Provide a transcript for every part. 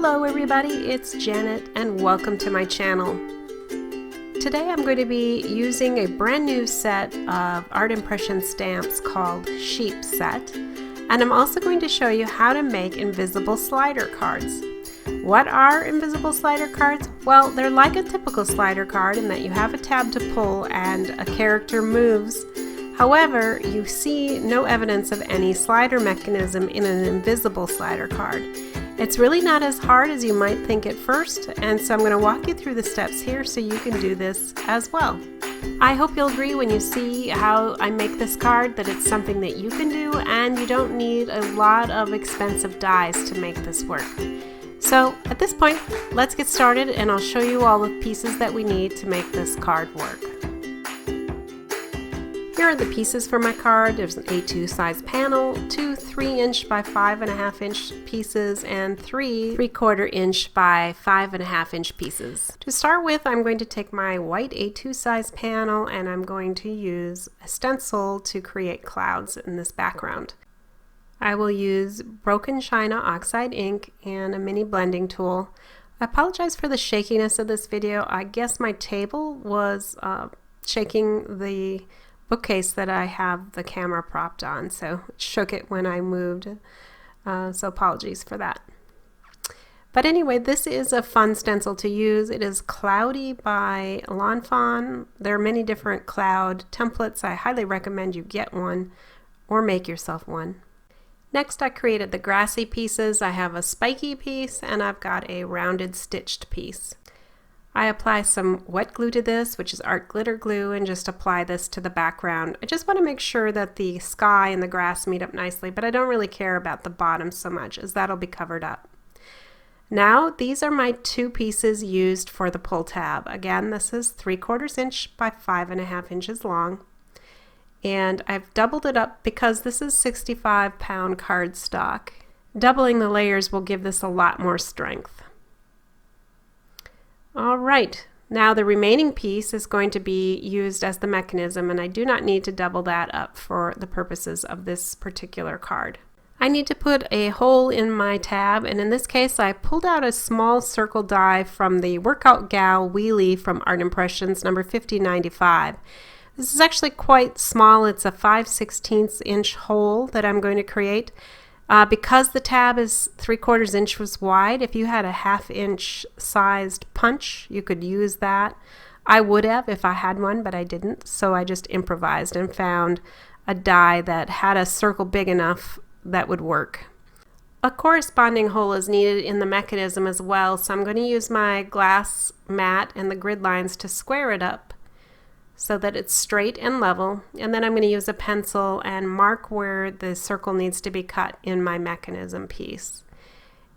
Hello everybody, it's Janet and welcome to my channel. Today I'm going to be using a brand new set of Art Impressions stamps called Sheep Set, and I'm also going to show you how to make invisible slider cards. What are invisible slider cards? Well, they're like a typical slider card in that you have a tab to pull and a character moves. However, you see no evidence of any slider mechanism in an invisible slider card. It's really not as hard as you might think at first, and so I'm going to walk you through the steps here so you can do this as well. I hope you'll agree when you see how I make this card that it's something that you can do and you don't need a lot of expensive dies to make this work. So at this point, let's get started and I'll show you all the pieces that we need to make this card work. Here are the pieces for my card. There's an A2 size panel, two 3" by 5.5" pieces, and three 3/4" by 5.5" pieces. To start with, I'm going to take my white A2 size panel and I'm going to use a stencil to create clouds in this background. I will use broken China oxide ink and a mini blending tool. I apologize for the shakiness of this video. I guess my table was shaking the bookcase that I have the camera propped on, so it shook it when I moved, so apologies for that. But anyway, this is a fun stencil to use. It is Cloudy by Fawn. There are many different cloud templates. I highly recommend you get one or make yourself one. Next, I created the Grassy pieces. I have a spiky piece and I've got a rounded stitched piece. I apply some wet glue to this, which is art glitter glue, and just apply this to the background. I just want to make sure that the sky and the grass meet up nicely, but I don't really care about the bottom so much as that'll be covered up. Now, these are my two pieces used for the pull tab. Again, this is 3/4" by 5.5" long. And I've doubled it up because this is 65-pound cardstock. Doubling the layers will give this a lot more strength. Alright, now the remaining piece is going to be used as the mechanism, and I do not need to double that up for the purposes of this particular card. I need to put a hole in my tab, and in this case I pulled out a small circle die from the Workout Gal Wheelie from Art Impressions number 5095. This is actually quite small. It's a 5/16" hole that I'm going to create. Because the tab is 3/4" inches wide, if you had a 1/2" sized punch, you could use that. I would have if I had one, but I didn't, so I just improvised and found a die that had a circle big enough that would work. A corresponding hole is needed in the mechanism as well, so I'm going to use my glass mat and the grid lines to square it up so that it's straight and level, and then I'm going to use a pencil and mark where the circle needs to be cut in my mechanism piece.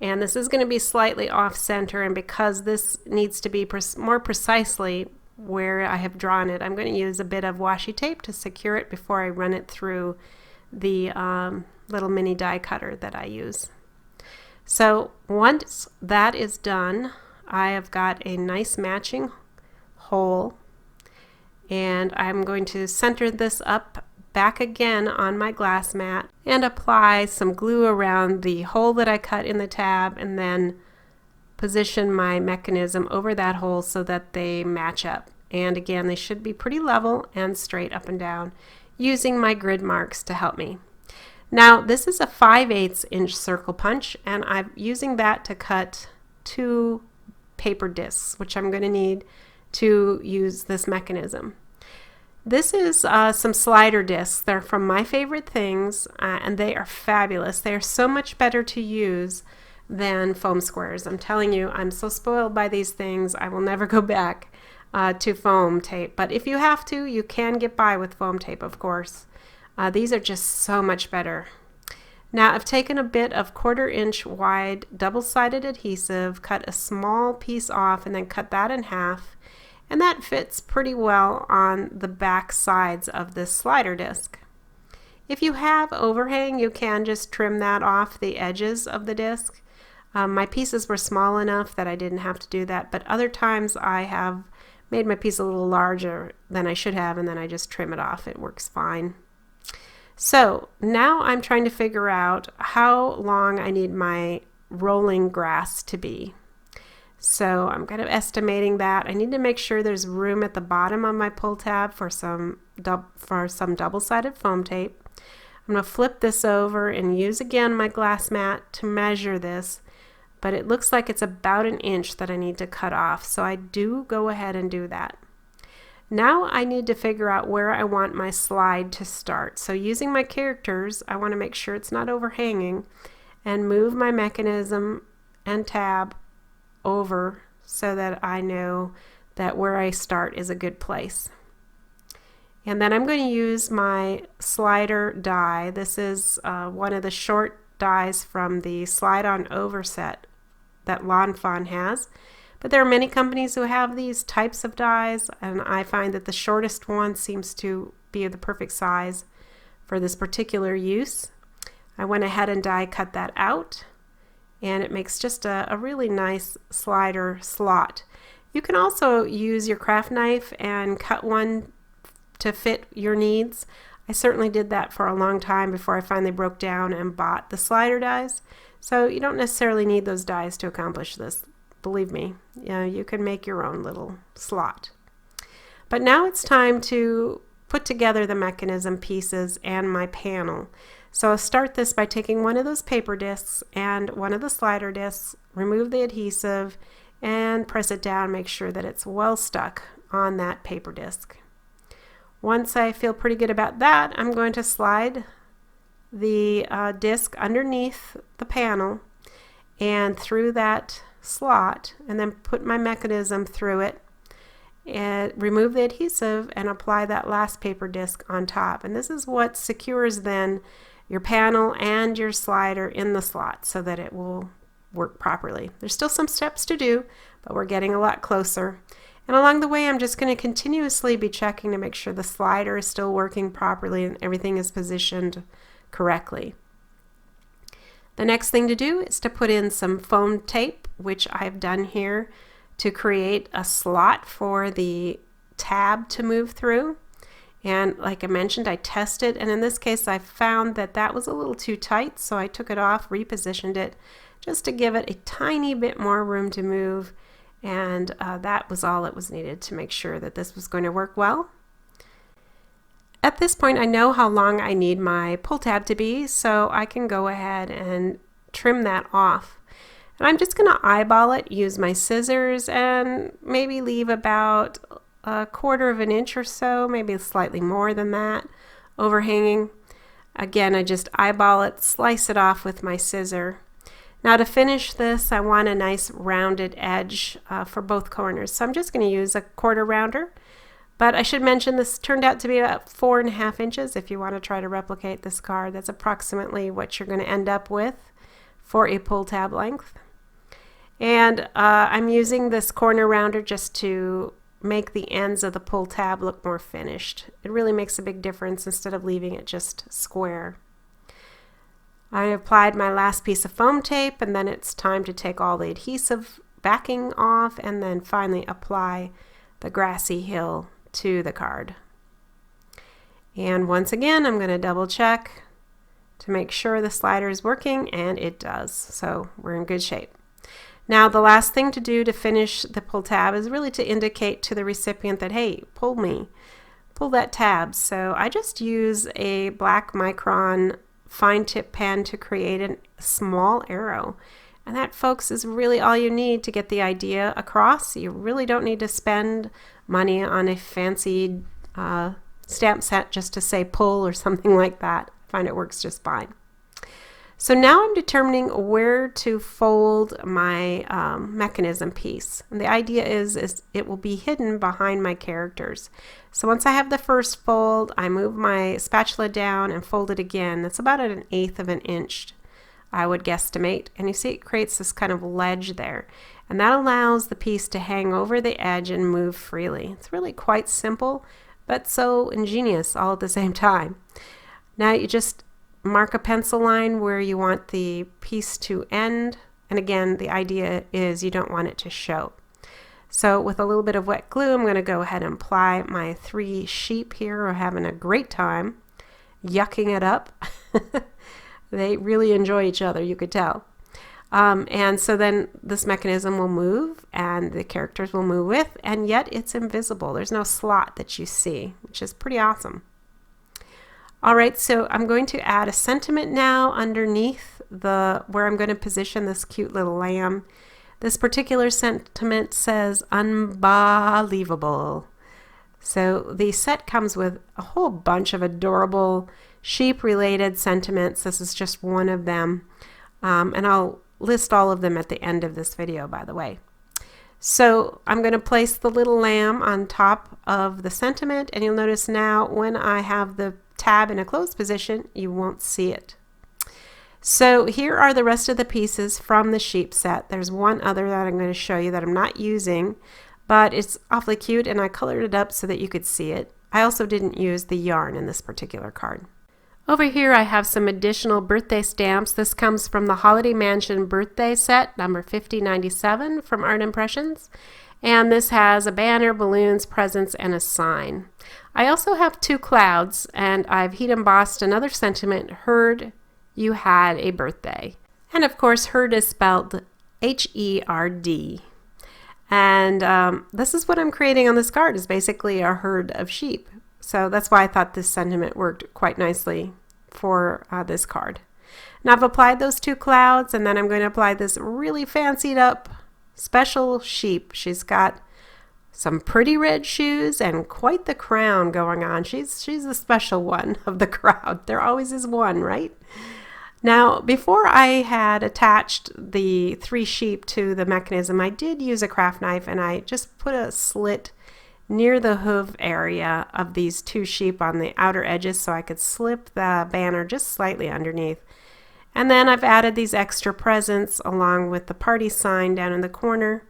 And this is going to be slightly off center, and because this needs to be more precisely where I have drawn it, I'm going to use a bit of washi tape to secure it before I run it through the little mini die cutter that I use. So once that is done, I have got a nice matching hole, and I'm going to center this up back again on my glass mat and apply some glue around the hole that I cut in the tab, and then position my mechanism over that hole so that they match up. And again, they should be pretty level and straight up and down, using my grid marks to help me. Now, this is a 5/8" circle punch, and I'm using that to cut two paper discs, which I'm going to need to use this mechanism. This is some slider discs. They're from My Favorite Things, and they are fabulous. They are so much better to use than foam squares. I'm telling you, I'm so spoiled by these things. I will never go back to foam tape, but if you have to, you can get by with foam tape, of course. These are just so much better. Now, I've taken a bit of 1/4" wide double-sided adhesive, cut a small piece off, and then cut that in half, and that fits pretty well on the back sides of this slider disc. If you have overhang, you can just trim that off the edges of the disc. My pieces were small enough that I didn't have to do that, but other times I have made my piece a little larger than I should have, and then I just trim it off. It works fine. So now I'm trying to figure out how long I need my rolling grass to be. So I'm kind of estimating that. I need to make sure there's room at the bottom of my pull tab for some double-sided foam tape. I'm going to flip this over and use again my glass mat to measure this, but it looks like it's about 1 inch that I need to cut off, so I do go ahead and do that. Now I need to figure out where I want my slide to start. So using my characters, I want to make sure it's not overhanging and move my mechanism and tab over so that I know that where I start is a good place. And then I'm going to use my slider die. This is one of the short dies from the Slide On Over set that Lawn Fawn has. But there are many companies who have these types of dies, and I find that the shortest one seems to be the perfect size for this particular use. I went ahead and die cut that out, and it makes just a really nice slider slot. You can also use your craft knife and cut one to fit your needs. I certainly did that for a long time before I finally broke down and bought the slider dies. So you don't necessarily need those dies to accomplish this. Believe me, you can make your own little slot. But now it's time to put together the mechanism pieces and my panel. So I'll start this by taking one of those paper discs and one of the slider discs, remove the adhesive, and press it down, make sure that it's well stuck on that paper disc. Once I feel pretty good about that, I'm going to slide the disc underneath the panel and through that slot, and then put my mechanism through it and remove the adhesive and apply that last paper disc on top. And this is what secures then your panel and your slider in the slot so that it will work properly. There's still some steps to do, but we're getting a lot closer. And along the way, I'm just going to continuously be checking to make sure the slider is still working properly and everything is positioned correctly. The next thing to do is to put in some foam tape, which I've done here to create a slot for the tab to move through. And like I mentioned, I tested, and in this case I found that that was a little too tight, so I took it off, repositioned it just to give it a tiny bit more room to move, and that was all it was needed to make sure that this was going to work well. At this point, I know how long I need my pull tab to be, so I can go ahead and trim that off. And I'm just going to eyeball it, use my scissors, and maybe leave about 1/4 of an inch or so, maybe slightly more than that, overhanging. Again, I just eyeball it, slice it off with my scissor. Now to finish this, I want a nice rounded edge for both corners. So I'm just going to use a 1/4 rounder. But I should mention this turned out to be about 4.5 inches. If you want to try to replicate this card, that's approximately what you're going to end up with for a pull tab length. And I'm using this corner rounder just to make the ends of the pull tab look more finished. It really makes a big difference instead of leaving it just square. I applied my last piece of foam tape, and then it's time to take all the adhesive backing off and then finally apply the Grassy Hill to the card. And once again, I'm going to double check to make sure the slider is working, and it does. So we're in good shape. Now the last thing to do to finish the pull tab is really to indicate to the recipient that, hey, pull that tab. So I just use a black micron fine tip pen to create a small arrow. And that, folks, is really all you need to get the idea across. You really don't need to spend money on a fancy stamp set just to say pull or something like that. I find it works just fine. So now I'm determining where to fold my mechanism piece. And the idea is it will be hidden behind my characters. So once I have the first fold, I move my spatula down and fold it again. That's about 1/8 of an inch, I would guesstimate. And you see it creates this kind of ledge there. And that allows the piece to hang over the edge and move freely. It's really quite simple, but so ingenious all at the same time. Now you just mark a pencil line where you want the piece to end. And again, the idea is you don't want it to show. So with a little bit of wet glue, I'm going to go ahead and apply my 3 sheep here who are having a great time yucking it up. They really enjoy each other, you could tell. And so then this mechanism will move and the characters will move with, and yet it's invisible. There's no slot that you see, which is pretty awesome. All right, so I'm going to add a sentiment now underneath where I'm going to position this cute little lamb. This particular sentiment says unbelievable. So the set comes with a whole bunch of adorable sheep-related sentiments. This is just one of them, and I'll list all of them at the end of this video, by the way. So I'm going to place the little lamb on top of the sentiment, and you'll notice now when I have the tab in a closed position, you won't see it. So here are the rest of the pieces from the sheep set. There's one other that I'm going to show you that I'm not using, but it's awfully cute, and I colored it up so that you could see it. I also didn't use the yarn in this particular card. Over here I have some additional birthday stamps. This comes from the Holiday Mansion birthday set, number 5097 from Art Impressions. And this has a banner, balloons, presents, and a sign. I also have two clouds, and I've heat embossed another sentiment, heard you had a birthday. And of course, heard is spelled H-E-R-D. And this is what I'm creating on this card, is basically a herd of sheep. So that's why I thought this sentiment worked quite nicely for this card. Now I've applied those two clouds, and then I'm going to apply this really fancied up special sheep. She's got some pretty red shoes and quite the crown going on. She's the special one of the crowd. There always is one, right? Now, before I had attached the 3 sheep to the mechanism, I did use a craft knife, and I just put a slit near the hoof area of these 2 sheep on the outer edges so I could slip the banner just slightly underneath. And then I've added these extra presents along with the party sign down in the corner.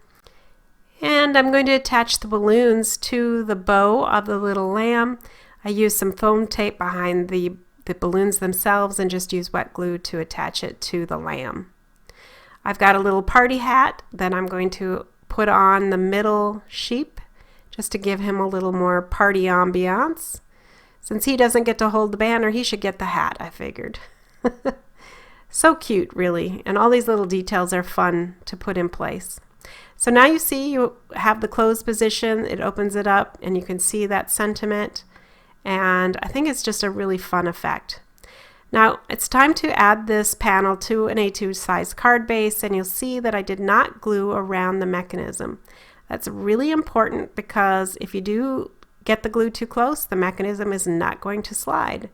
And I'm going to attach the balloons to the bow of the little lamb. I used some foam tape behind the balloons themselves and just use wet glue to attach it to the lamb. I've got a little party hat that I'm going to put on the middle sheep just to give him a little more party ambiance. Since he doesn't get to hold the banner, he should get the hat, I figured. So cute, really, and all these little details are fun to put in place. So now you see you have the closed position, it opens it up, and you can see that sentiment, and I think it's just a really fun effect. Now it's time to add this panel to an A2 size card base, and you'll see that I did not glue around the mechanism. That's really important because if you do get the glue too close, the mechanism is not going to slide.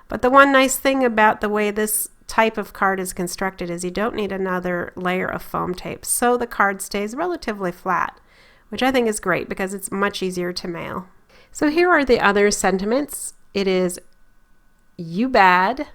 But the one nice thing about the way this type of card is constructed is you don't need another layer of foam tape, so the card stays relatively flat, which I think is great because it's much easier to mail. So here are the other sentiments. It is you bad,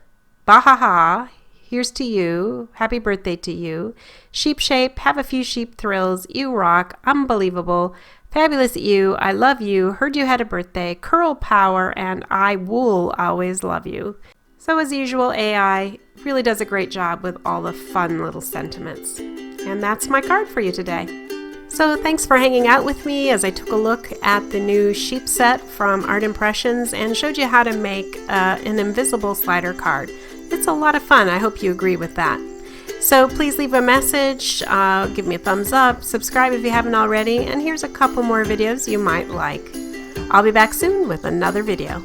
bahaha, here's to you, happy birthday to you, sheep shape, have a few sheep thrills, you rock, unbelievable, fabulous you, I love you, heard you had a birthday, curl power, and I will always love you. So as usual, AI really does a great job with all the fun little sentiments. And that's my card for you today. So thanks for hanging out with me as I took a look at the new sheep set from Art Impressions and showed you how to make an invisible slider card. It's a lot of fun. I hope you agree with that. So please leave a message, give me a thumbs up, subscribe if you haven't already, and here's a couple more videos you might like. I'll be back soon with another video.